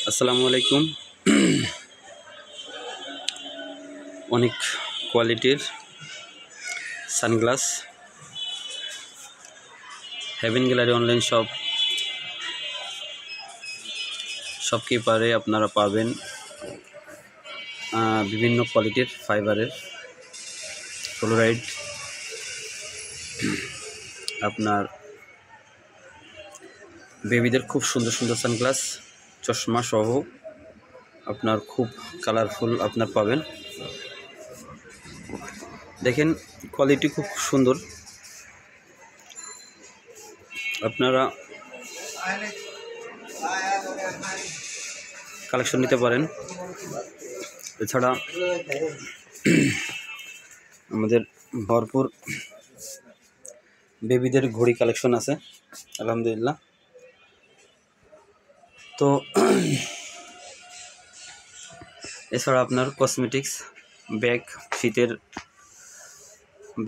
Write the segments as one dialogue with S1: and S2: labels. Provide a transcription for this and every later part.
S1: আসসালামু আলাইকুম। অনেক কোয়ালিটির সানগ্লাস হেভেন গ্যালারি অনলাইন শপকিপারে আপনারা পাবেন বিভিন্ন কোয়ালিটির ফাইবারের ফ্লোরাইড, আপনার বেবিদের খুব সুন্দর সুন্দর সানগ্লাস চশমা সহ আপনার খুব কালারফুল আপনার পাবেন। দেখেন কোয়ালিটি খুব সুন্দর, আপনারা কালেকশন নিতে পারেন। এছাড়া আমাদের ভরপুর বেবিদের ঘড়ি কালেকশন আছে আলহামদুলিল্লাহ। তো এছাড়া আপনার কসমেটিক্স ব্যাগ, শীতের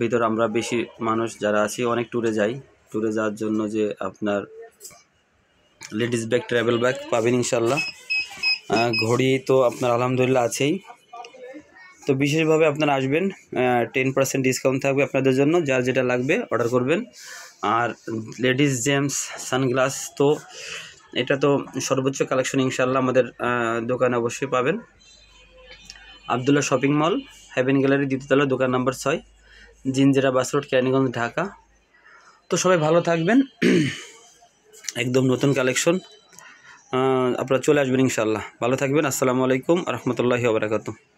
S1: ভিতর আমরা বেশি মানুষ যারা আছি অনেক ট্যুরে যাওয়ার জন্য যে আপনার লেডিস ব্যাগ, ট্রাভেল ব্যাগ পাবেন ইনশাল্লাহ। ঘড়ি তো আপনার আলহামদুলিল্লাহ আছেই। তো বিশেষভাবে আপনারা আসবেন, 10% ডিসকাউন্ট থাকবে আপনাদের জন্য, যার যেটা লাগবে অর্ডার করবেন। আর লেডিস জেমস সানগ্লাস তো এটা তো সর্বোচ্চ কালেকশন ইনশাল্লাহ আমাদের দোকানে অবশ্যই পাবেন। Abdullah shopping mall, heaven gallery, দ্বিতীয়তলা, দোকান number 6, Jinjira bus road, Keraniganj, Dhaka. তো সবাই ভালো থাকবেন। একদম নতুন কালেকশন, আপনারা চলে আসবেন ইনশাল্লাহ। ভালো থাকবেন। আসসালামু আলাইকুম রহমতুল্লাহি ওয়া বারাকাতুহু।